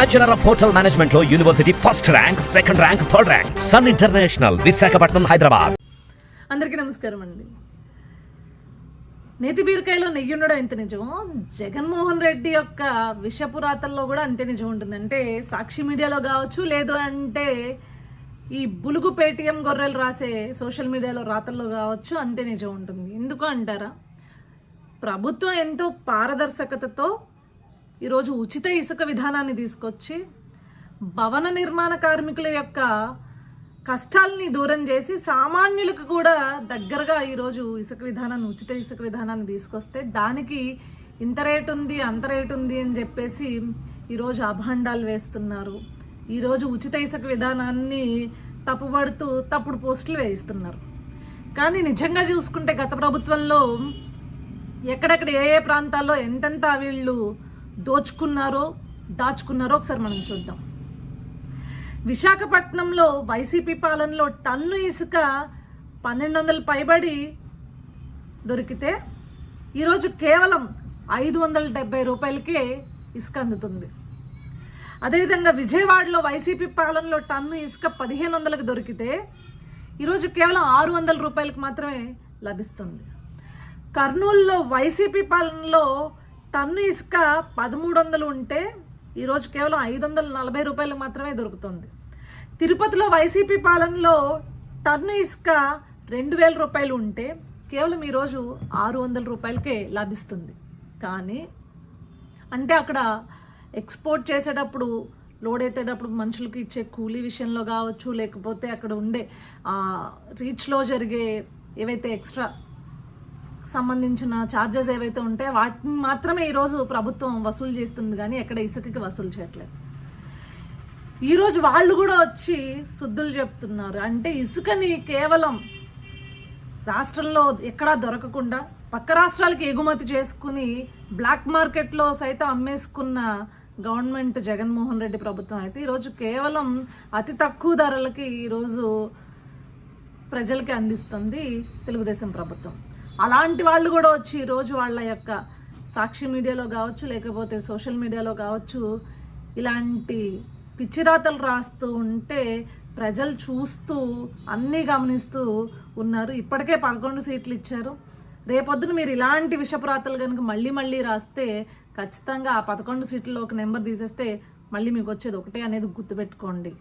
Bachelor of hotel management లో university first rank, second rank, third rank. Sun international, Visakhapatnam, Hyderabad. అందరికీ నమస్కారం అండి. నేతి బీరకాయలో నెయ్యి ఉండడం ఎంత నిజమో, జగన్మోహన్ రెడ్డి యొక్క విషపురాతల్లో కూడా అంతే నిజం ఉంటుంది. అంటే సాక్షి మీడియాలో కావచ్చు, లేదు అంటే ఈ బులుగు పేటీఎం గొర్రెలు రాసే సోషల్ మీడియాలో రాతల్లో కావచ్చు, అంతే నిజం ఉంటుంది. ఎందుకు అంటారా? ప్రభుత్వం ఎంతో పారదర్శకతతో ఈరోజు ఉచిత ఇసుక విధానాన్ని తీసుకొచ్చి భవన నిర్మాణ కార్మికుల యొక్క కష్టాలని దూరం చేసి సామాన్యులకు కూడా దగ్గరగా ఈరోజు ఇసుక విధానాన్ని, ఉచిత ఇసుక విధానాన్ని తీసుకొస్తే దానికి ఇంత రేటు ఉంది, అంత రేటు ఉంది అని చెప్పేసి ఈరోజు అభాండాలు వేస్తున్నారు. ఈరోజు ఉచిత ఇసుక విధానాన్ని తప్పుపడుతూ తప్పుడు పోస్టులు వేయిస్తున్నారు. కానీ నిజంగా చూసుకుంటే గత ప్రభుత్వంలో ఎక్కడెక్కడ ఏ ప్రాంతాల్లో ఎంతెంత వీళ్ళు దోచుకున్నారో దాచుకున్నారో ఒకసారి మనం చూద్దాం. విశాఖపట్నంలో వైసీపీ పాలనలో టన్ను ఇసుక 1200 పైబడి దొరికితే ఈరోజు కేవలం 570 రూపాయలకే ఇసుక అందుతుంది. అదేవిధంగా విజయవాడలో వైసీపీ పాలనలో టన్ను ఇసుక 1500కి దొరికితే ఈరోజు కేవలం 600 రూపాయలకు మాత్రమే లభిస్తుంది. కర్నూలులో వైసీపీ పాలనలో టన్ను ఇసుక 1300 ఉంటే ఈరోజు కేవలం 540 రూపాయలు మాత్రమే దొరుకుతుంది. తిరుపతిలో వైసీపీ పాలనలో టన్ను ఇసుక 2000 రూపాయలు ఉంటే కేవలం ఈరోజు 600 రూపాయలకే లభిస్తుంది. కానీ అంటే అక్కడ ఎక్స్పోర్ట్ చేసేటప్పుడు, లోడ్ ఎత్తేటప్పుడు మనుషులకి ఇచ్చే కూలీ విషయంలో కావచ్చు, లేకపోతే అక్కడ ఉండే రీచ్లో జరిగే ఏవైతే ఎక్స్ట్రా సంబంధించిన ఛార్జెస్ ఏవైతే ఉంటాయో వాటిని మాత్రమే ఈరోజు ప్రభుత్వం వసూలు చేస్తుంది, కానీ ఎక్కడ ఇసుకకి వసూలు చేయట్లేదు. ఈరోజు వాళ్ళు కూడా వచ్చి శుద్ధులు చెప్తున్నారు. అంటే ఇసుకని కేవలం రాష్ట్రంలో ఎక్కడా దొరకకుండా పక్క రాష్ట్రాలకి ఎగుమతి చేసుకుని బ్లాక్ మార్కెట్లో సైతం అమ్మేసుకున్న గవర్నమెంట్ జగన్మోహన్ రెడ్డి ప్రభుత్వం అయితే ఈరోజు కేవలం అతి తక్కువ ధరలకి ఈరోజు ప్రజలకి అందిస్తుంది తెలుగుదేశం ప్రభుత్వం. అలాంటి వాళ్ళు కూడా వచ్చి ఈరోజు వాళ్ళ యొక్క సాక్షి మీడియాలో కావచ్చు, లేకపోతే సోషల్ మీడియాలో కావచ్చు, ఇలాంటి పిచ్చిరాతలు రాస్తూ ఉంటే ప్రజలు చూస్తూ అన్నీ గమనిస్తూ ఉన్నారు. ఇప్పటికే 11 సీట్లు ఇచ్చారు. రేపొద్దున మీరు ఇలాంటి విషపురాతలు కనుక మళ్ళీ రాస్తే ఖచ్చితంగా ఆ 11 సీట్లలో ఒక నెంబర్ తీసేస్తే మళ్ళీ మీకు వచ్చేది ఒకటే అనేది గుర్తుపెట్టుకోండి.